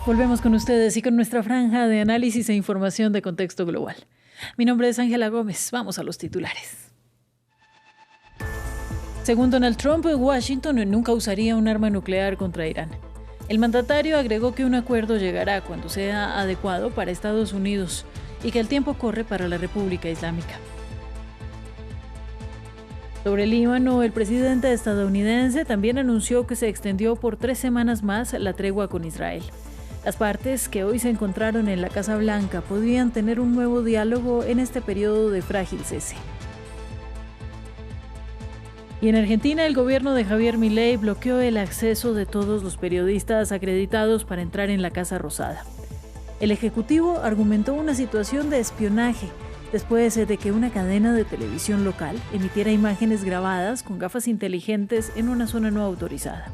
Volvemos con ustedes y con nuestra franja de análisis e información de contexto global. Mi nombre es Ángela Gómez. Vamos a los titulares. Según Donald Trump, Washington nunca usaría un arma nuclear contra Irán. El mandatario agregó que un acuerdo llegará cuando sea adecuado para Estados Unidos y que el tiempo corre para la República Islámica. Sobre el Líbano, el presidente estadounidense también anunció que se extendió por 3 semanas más la tregua con Israel. Las partes que hoy se encontraron en la Casa Blanca podrían tener un nuevo diálogo en este periodo de frágil cese. Y en Argentina, el gobierno de Javier Milei bloqueó el acceso de todos los periodistas acreditados para entrar en la Casa Rosada. El ejecutivo argumentó una situación de espionaje después de que una cadena de televisión local emitiera imágenes grabadas con gafas inteligentes en una zona no autorizada.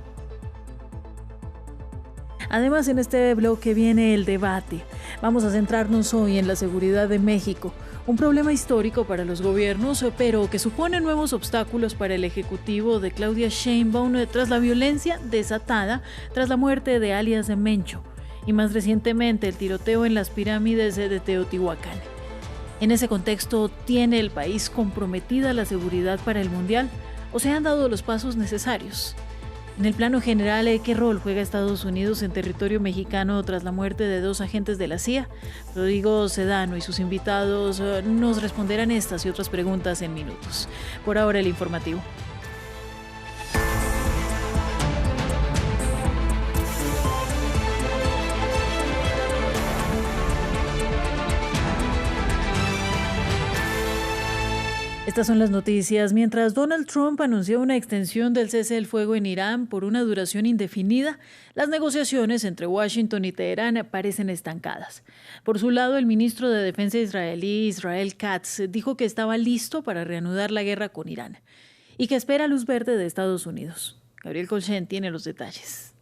Además, en este bloque viene el debate. Vamos a centrarnos hoy en la seguridad de México, un problema histórico para los gobiernos, pero que supone nuevos obstáculos para el ejecutivo de Claudia Sheinbaum tras la violencia desatada tras la muerte de alias Mencho y más recientemente el tiroteo en las pirámides de Teotihuacán. En ese contexto, ¿tiene el país comprometida la seguridad para el Mundial o se han dado los pasos necesarios? En el plano general, ¿qué rol juega Estados Unidos en territorio mexicano tras la muerte de 2 agentes de la CIA? Rodrigo Sedano y sus invitados nos responderán estas y otras preguntas en minutos. Por ahora, el informativo. Estas son las noticias. Mientras Donald Trump anunció una extensión del cese del fuego en Irán por una duración indefinida, las negociaciones entre Washington y Teherán parecen estancadas. Por su lado, el ministro de Defensa israelí, Israel Katz, dijo que estaba listo para reanudar la guerra con Irán y que espera luz verde de Estados Unidos. Gabriel Colchen tiene los detalles.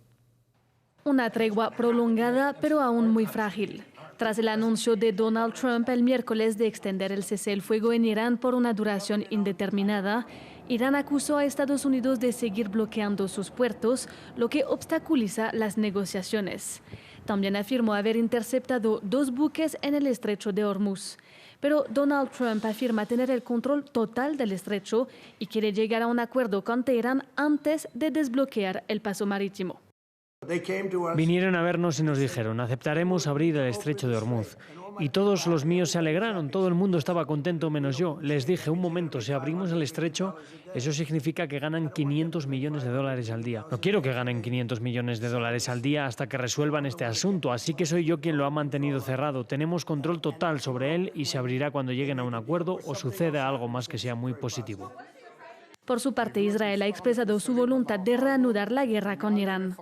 Una tregua prolongada, pero aún muy frágil. Tras el anuncio de Donald Trump el miércoles de extender el cese del fuego en Irán por una duración indeterminada, Irán acusó a Estados Unidos de seguir bloqueando sus puertos, lo que obstaculiza las negociaciones. También afirmó haber interceptado 2 buques en el estrecho de Hormuz. Pero Donald Trump afirma tener el control total del estrecho y quiere llegar a un acuerdo con Teherán antes de desbloquear el paso marítimo. Vinieron a vernos y nos dijeron, aceptaremos abrir el estrecho de Hormuz. Y todos los míos se alegraron, todo el mundo estaba contento menos yo. Les dije, un momento, si abrimos el estrecho, eso significa que ganan $500 millones al día. No quiero que ganen $500 millones al día hasta que resuelvan este asunto, así que soy yo quien lo ha mantenido cerrado. Tenemos control total sobre él y se abrirá cuando lleguen a un acuerdo o suceda algo más que sea muy positivo. Por su parte, Israel ha expresado su voluntad de reanudar la guerra con Irán.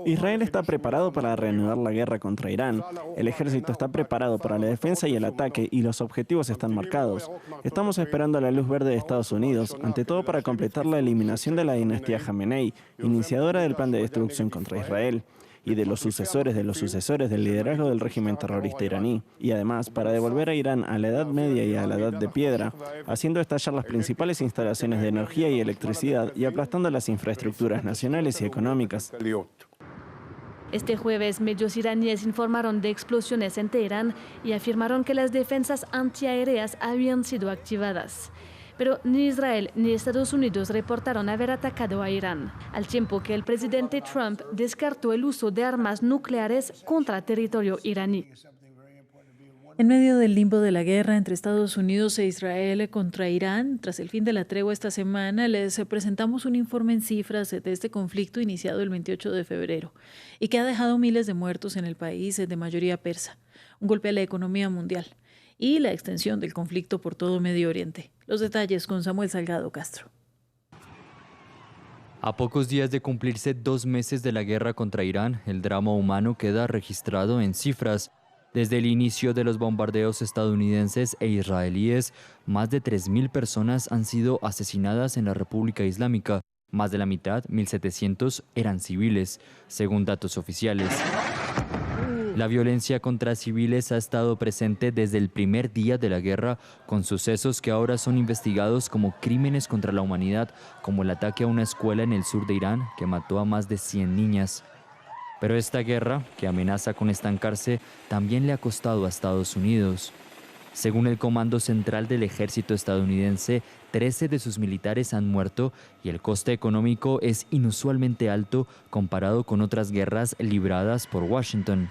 Israel está preparado para reanudar la guerra contra Irán. El ejército está preparado para la defensa y el ataque y los objetivos están marcados. Estamos esperando la luz verde de Estados Unidos, ante todo para completar la eliminación de la dinastía Jamenei, iniciadora del plan de destrucción contra Israel, y de los sucesores del liderazgo del régimen terrorista iraní, y además para devolver a Irán a la Edad Media y a la Edad de Piedra, haciendo estallar las principales instalaciones de energía y electricidad y aplastando las infraestructuras nacionales y económicas. Este jueves, medios iraníes informaron de explosiones en Teherán y afirmaron que las defensas antiaéreas habían sido activadas. Pero ni Israel ni Estados Unidos reportaron haber atacado a Irán, al tiempo que el presidente Trump descartó el uso de armas nucleares contra territorio iraní. En medio del limbo de la guerra entre Estados Unidos e Israel contra Irán, tras el fin de la tregua esta semana, les presentamos un informe en cifras de este conflicto iniciado el 28 de febrero y que ha dejado miles de muertos en el país de mayoría persa, un golpe a la economía mundial y la extensión del conflicto por todo Medio Oriente. Los detalles con Samuel Salgado Castro. A pocos días de cumplirse 2 meses de la guerra contra Irán, el drama humano queda registrado en cifras. Desde el inicio de los bombardeos estadounidenses e israelíes, más de 3.000 personas han sido asesinadas en la República Islámica. Más de la mitad, 1.700, eran civiles, según datos oficiales. La violencia contra civiles ha estado presente desde el primer día de la guerra, con sucesos que ahora son investigados como crímenes contra la humanidad, como el ataque a una escuela en el sur de Irán que mató a más de 100 niñas. Pero esta guerra, que amenaza con estancarse, también le ha costado a Estados Unidos. Según el Comando Central del Ejército estadounidense, 13 de sus militares han muerto y el coste económico es inusualmente alto comparado con otras guerras libradas por Washington.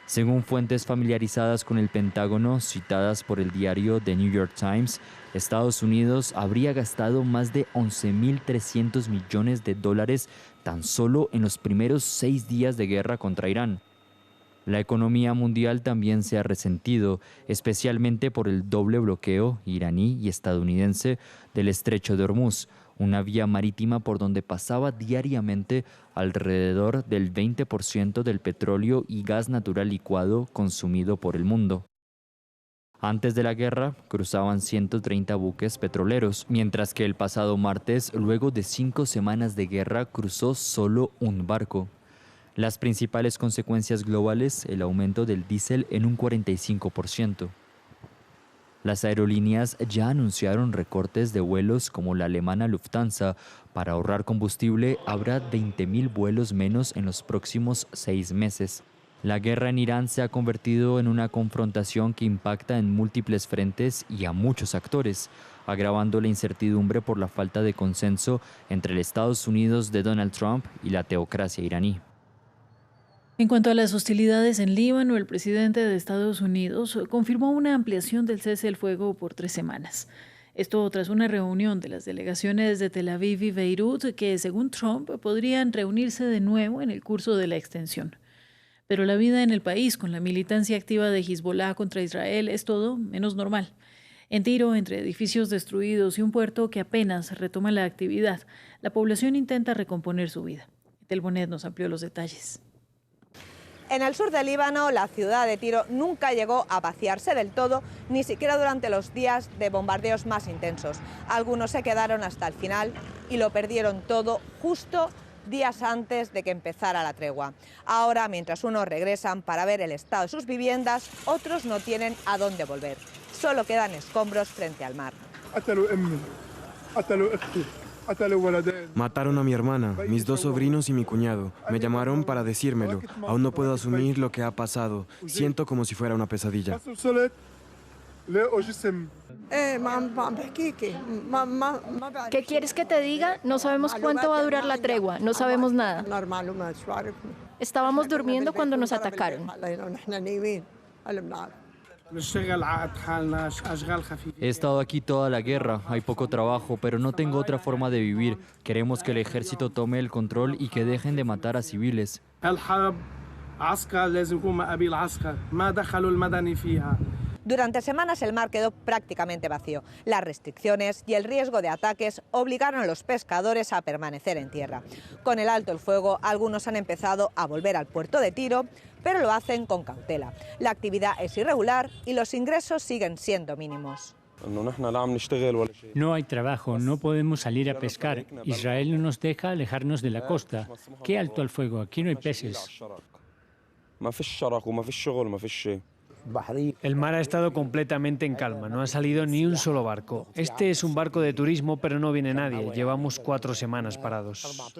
Según fuentes familiarizadas con el Pentágono, citadas por el diario The New York Times, Estados Unidos habría gastado más de 11.300 millones de dólares tan solo en los primeros 6 días de guerra contra Irán. La economía mundial también se ha resentido, especialmente por el doble bloqueo iraní y estadounidense del Estrecho de Hormuz, una vía marítima por donde pasaba diariamente alrededor del 20% del petróleo y gas natural licuado consumido por el mundo. Antes de la guerra, cruzaban 130 buques petroleros, mientras que el pasado martes, luego de 5 semanas de guerra, cruzó solo un barco. Las principales consecuencias globales, el aumento del diésel en un 45%. Las aerolíneas ya anunciaron recortes de vuelos como la alemana Lufthansa. Para ahorrar combustible, habrá 20.000 vuelos menos en los próximos 6 meses. La guerra en Irán se ha convertido en una confrontación que impacta en múltiples frentes y a muchos actores, agravando la incertidumbre por la falta de consenso entre el Estados Unidos de Donald Trump y la teocracia iraní. En cuanto a las hostilidades en Líbano, el presidente de Estados Unidos confirmó una ampliación del cese el fuego por 3 semanas. Esto tras una reunión de las delegaciones de Tel Aviv y Beirut que, según Trump, podrían reunirse de nuevo en el curso de la extensión. Pero la vida en el país, con la militancia activa de Hezbollah contra Israel, es todo menos normal. En Tiro, entre edificios destruidos y un puerto que apenas retoma la actividad, la población intenta recomponer su vida. Tel Bonet nos amplió los detalles. En el sur del Líbano, la ciudad de Tiro nunca llegó a vaciarse del todo, ni siquiera durante los días de bombardeos más intensos. Algunos se quedaron hasta el final y lo perdieron todo justo días antes de que empezara la tregua. Ahora, mientras unos regresan para ver el estado de sus viviendas, otros no tienen a dónde volver. Solo quedan escombros frente al mar. Mataron a mi hermana, mis 2 sobrinos y mi cuñado. Me llamaron para decírmelo. Aún no puedo asumir lo que ha pasado. Siento como si fuera una pesadilla. ¿Qué quieres que te diga? No sabemos cuánto va a durar la tregua, no sabemos nada. Estábamos durmiendo cuando nos atacaron. He estado aquí toda la guerra, hay poco trabajo, pero no tengo otra forma de vivir. Queremos que el ejército tome el control y que dejen de matar a civiles. Durante semanas el mar quedó prácticamente vacío. Las restricciones y el riesgo de ataques obligaron a los pescadores a permanecer en tierra. Con el alto el fuego, algunos han empezado a volver al puerto de Tiro, pero lo hacen con cautela. La actividad es irregular y los ingresos siguen siendo mínimos. No hay trabajo, no podemos salir a pescar. Israel no nos deja alejarnos de la costa. ¿Qué alto al fuego? Aquí no hay peces. El mar ha estado completamente en calma, no ha salido ni un solo barco. Este es un barco de turismo, pero no viene nadie. Llevamos 4 semanas parados.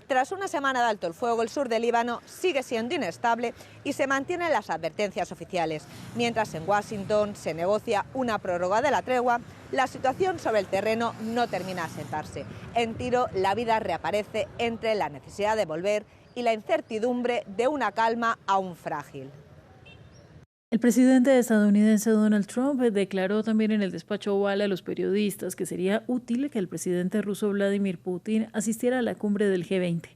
Tras una semana de alto el fuego, el sur del Líbano sigue siendo inestable y se mantienen las advertencias oficiales. Mientras en Washington se negocia una prórroga de la tregua, la situación sobre el terreno no termina de asentarse. En Tiro, la vida reaparece entre la necesidad de volver y la incertidumbre de una calma aún frágil. El presidente estadounidense Donald Trump declaró también en el despacho Oval a los periodistas que sería útil que el presidente ruso Vladimir Putin asistiera a la cumbre del G20,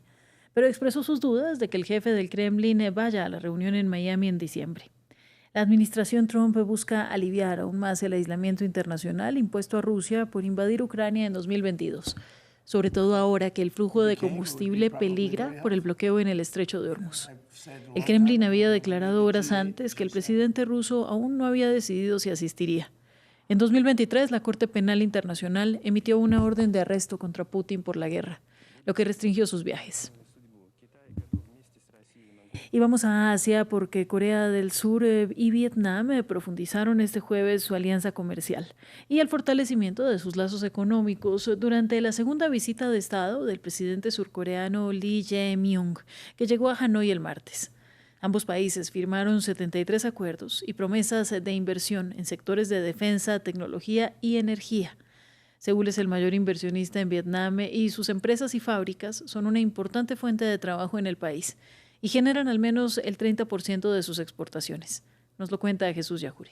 pero expresó sus dudas de que el jefe del Kremlin vaya a la reunión en Miami en diciembre. La administración Trump busca aliviar aún más el aislamiento internacional impuesto a Rusia por invadir Ucrania en 2022, sobre todo ahora que el flujo de combustible peligra por el bloqueo en el Estrecho de Hormuz. El Kremlin había declarado horas antes que el presidente ruso aún no había decidido si asistiría. En 2023, la Corte Penal Internacional emitió una orden de arresto contra Putin por la guerra, lo que restringió sus viajes. Y vamos a Asia porque Corea del Sur y Vietnam profundizaron este jueves su alianza comercial y el fortalecimiento de sus lazos económicos durante la segunda visita de Estado del presidente surcoreano Lee Jae-myung, que llegó a Hanoi el martes. Ambos países firmaron 73 acuerdos y promesas de inversión en sectores de defensa, tecnología y energía. Seúl es el mayor inversionista en Vietnam y sus empresas y fábricas son una importante fuente de trabajo en el país y generan al menos el 30% de sus exportaciones. Nos lo cuenta Jesús Yajuri.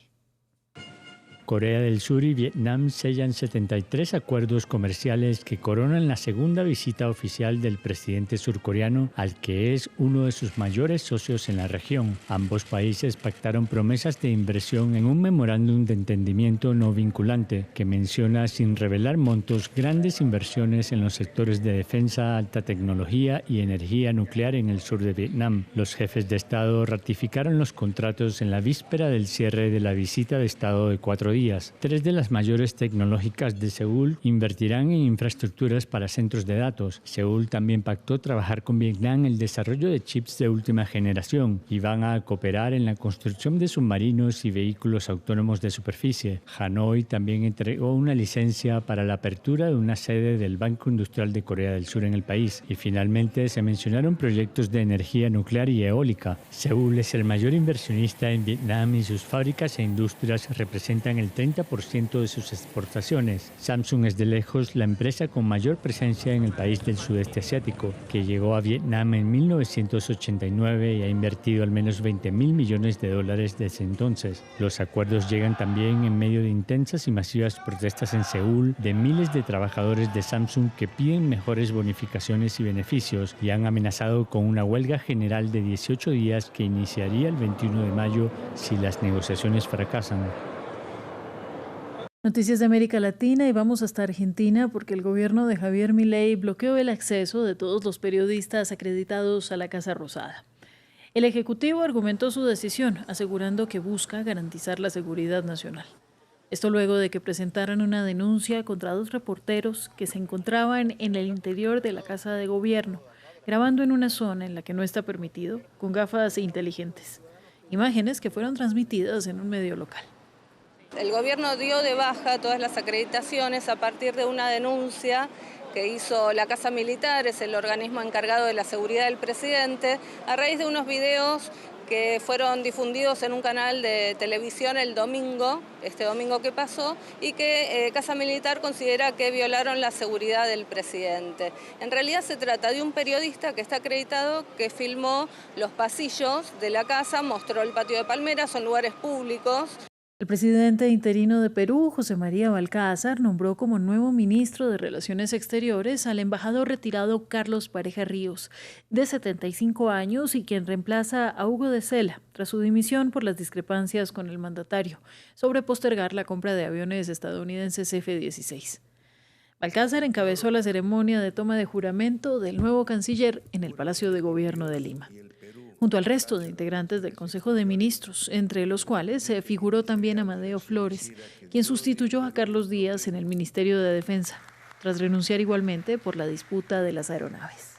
Corea del Sur y Vietnam sellan 73 acuerdos comerciales que coronan la segunda visita oficial del presidente surcoreano al que es uno de sus mayores socios en la región. Ambos países pactaron promesas de inversión en un memorándum de entendimiento no vinculante que menciona, sin revelar montos, grandes inversiones en los sectores de defensa, alta tecnología y energía nuclear en el sur de Vietnam. Los jefes de Estado ratificaron los contratos en la víspera del cierre de la visita de Estado de 4 días. 3 de las mayores tecnológicas de Seúl invertirán en infraestructuras para centros de datos. Seúl también pactó trabajar con Vietnam en el desarrollo de chips de última generación y van a cooperar en la construcción de submarinos y vehículos autónomos de superficie. Hanoi también entregó una licencia para la apertura de una sede del Banco Industrial de Corea del Sur en el país. Y finalmente se mencionaron proyectos de energía nuclear y eólica. Seúl es el mayor inversionista en Vietnam y sus fábricas e industrias representan el 30% de sus exportaciones. Samsung es de lejos la empresa con mayor presencia en el país del sudeste asiático, que llegó a Vietnam en 1989 y ha invertido al menos $20.000 millones desde entonces. Los acuerdos llegan también en medio de intensas y masivas protestas en Seúl de miles de trabajadores de Samsung que piden mejores bonificaciones y beneficios y han amenazado con una huelga general de 18 días que iniciaría el 21 de mayo si las negociaciones fracasan. Noticias de América Latina y vamos hasta Argentina porque el gobierno de Javier Milei bloqueó el acceso de todos los periodistas acreditados a la Casa Rosada. El Ejecutivo argumentó su decisión, asegurando que busca garantizar la seguridad nacional. Esto luego de que presentaran una denuncia contra 2 reporteros que se encontraban en el interior de la Casa de Gobierno, grabando en una zona en la que no está permitido, con gafas inteligentes. Imágenes que fueron transmitidas en un medio local. El gobierno dio de baja todas las acreditaciones a partir de una denuncia que hizo la Casa Militar, es el organismo encargado de la seguridad del presidente, a raíz de unos videos que fueron difundidos en un canal de televisión este domingo que pasó, y que Casa Militar considera que violaron la seguridad del presidente. En realidad se trata de un periodista que está acreditado, que filmó los pasillos de la casa, mostró el patio de palmeras, son lugares públicos. El presidente interino de Perú, José María Balcázar, nombró como nuevo ministro de Relaciones Exteriores al embajador retirado Carlos Pareja Ríos, de 75 años y quien reemplaza a Hugo de Sela, tras su dimisión por las discrepancias con el mandatario sobre postergar la compra de aviones estadounidenses F-16. Balcázar encabezó la ceremonia de toma de juramento del nuevo canciller en el Palacio de Gobierno de Lima, junto al resto de integrantes del Consejo de Ministros, entre los cuales se figuró también Amadeo Flores, quien sustituyó a Carlos Díaz en el Ministerio de Defensa, tras renunciar igualmente por la disputa de las aeronaves.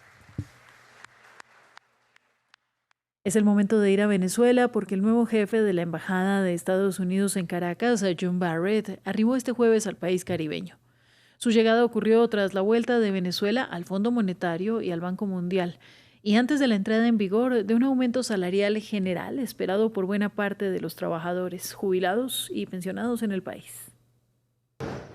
Es el momento de ir a Venezuela porque el nuevo jefe de la Embajada de Estados Unidos en Caracas, John Barrett, arribó este jueves al país caribeño. Su llegada ocurrió tras la vuelta de Venezuela al Fondo Monetario y al Banco Mundial, y antes de la entrada en vigor de un aumento salarial general esperado por buena parte de los trabajadores, jubilados y pensionados en el país.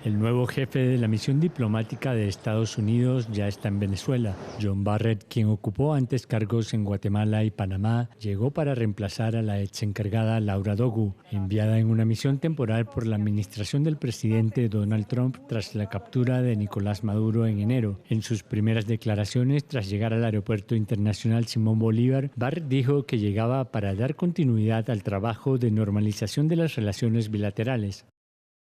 El nuevo jefe de la misión diplomática de Estados Unidos ya está en Venezuela. John Barrett, quien ocupó antes cargos en Guatemala y Panamá, llegó para reemplazar a la ex encargada Laura Dogu, enviada en una misión temporal por la administración del presidente Donald Trump tras la captura de Nicolás Maduro en enero. En sus primeras declaraciones tras llegar al Aeropuerto Internacional Simón Bolívar, Barrett dijo que llegaba para dar continuidad al trabajo de normalización de las relaciones bilaterales.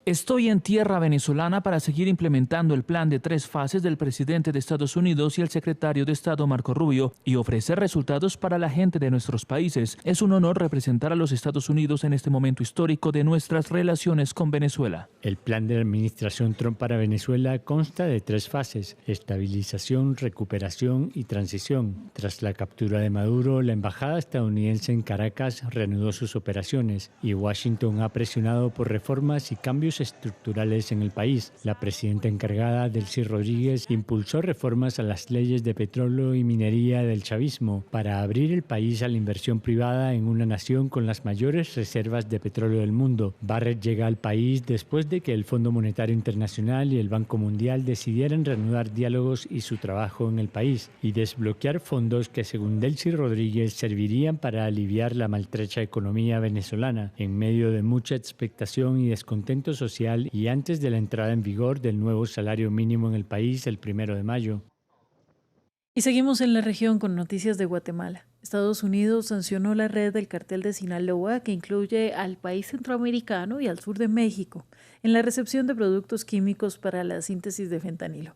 Estoy en tierra venezolana para seguir implementando el plan de 3 fases del presidente de Estados Unidos y el secretario de Estado Marco Rubio y ofrecer resultados para la gente de nuestros países. Es un honor representar a los Estados Unidos en este momento histórico de nuestras relaciones con Venezuela. El plan de la administración Trump para Venezuela consta de 3 fases: estabilización, recuperación y transición. Tras la captura de Maduro, la embajada estadounidense en Caracas reanudó sus operaciones y Washington ha presionado por reformas y cambios estructurales en el país. La presidenta encargada, Delcy Rodríguez, impulsó reformas a las leyes de petróleo y minería del chavismo para abrir el país a la inversión privada en una nación con las mayores reservas de petróleo del mundo. Barrett llega al país después de que el Fondo Monetario Internacional y el Banco Mundial decidieran reanudar diálogos y su trabajo en el país y desbloquear fondos que, según Delcy Rodríguez, servirían para aliviar la maltrecha economía venezolana en medio de mucha expectación y descontento social y antes de la entrada en vigor del nuevo salario mínimo en el país el 1 de mayo. Y seguimos en la región con noticias de Guatemala. Estados Unidos sancionó la red del cartel de Sinaloa, que incluye al país centroamericano y al sur de México, en la recepción de productos químicos para la síntesis de fentanilo.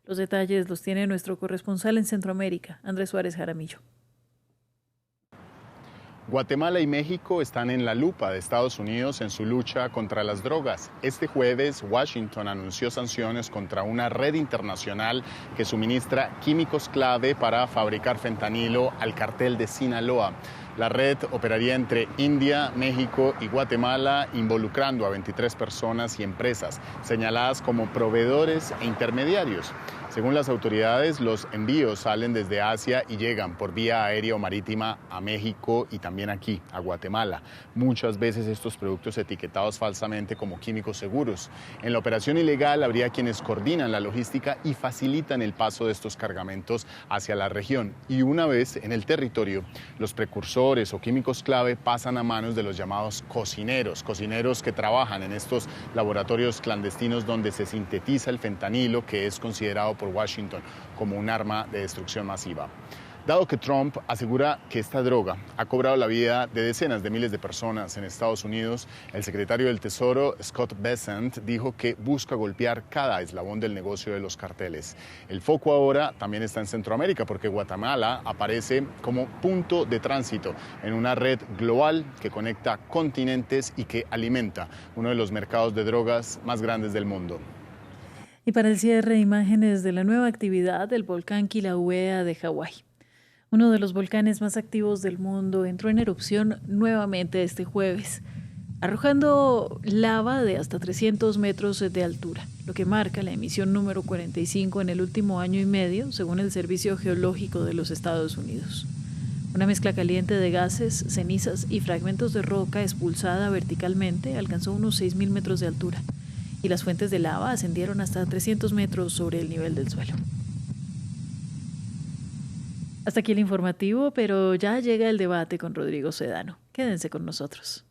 Los detalles los tiene nuestro corresponsal en Centroamérica, Andrés Suárez Jaramillo. Guatemala y México están en la lupa de Estados Unidos en su lucha contra las drogas. Este jueves, Washington anunció sanciones contra una red internacional que suministra químicos clave para fabricar fentanilo al cartel de Sinaloa. La red operaría entre India, México y Guatemala, involucrando a 23 personas y empresas, señaladas como proveedores e intermediarios. Según las autoridades, los envíos salen desde Asia y llegan por vía aérea o marítima a México y también aquí, a Guatemala. Muchas veces estos productos etiquetados falsamente como químicos seguros. En la operación ilegal habría quienes coordinan la logística y facilitan el paso de estos cargamentos hacia la región. Y una vez en el territorio, los precursores o químicos clave pasan a manos de los llamados cocineros que trabajan en estos laboratorios clandestinos donde se sintetiza el fentanilo, que es considerado por Washington como un arma de destrucción masiva. Dado que Trump asegura que esta droga ha cobrado la vida de decenas de miles de personas en Estados Unidos, el secretario del Tesoro, Scott Bessent, dijo que busca golpear cada eslabón del negocio de los carteles. El foco ahora también está en Centroamérica, porque Guatemala aparece como punto de tránsito en una red global que conecta continentes y que alimenta uno de los mercados de drogas más grandes del mundo. Y para el cierre, imágenes de la nueva actividad del volcán Kilauea de Hawái. Uno de los volcanes más activos del mundo entró en erupción nuevamente este jueves, arrojando lava de hasta 300 metros de altura, lo que marca la emisión número 45 en el último año y medio, según el Servicio Geológico de los Estados Unidos. Una mezcla caliente de gases, cenizas y fragmentos de roca expulsada verticalmente alcanzó unos 6.000 metros de altura, y las fuentes de lava ascendieron hasta 300 metros sobre el nivel del suelo. Hasta aquí el informativo, pero ya llega el debate con Rodrigo Sedano. Quédense con nosotros.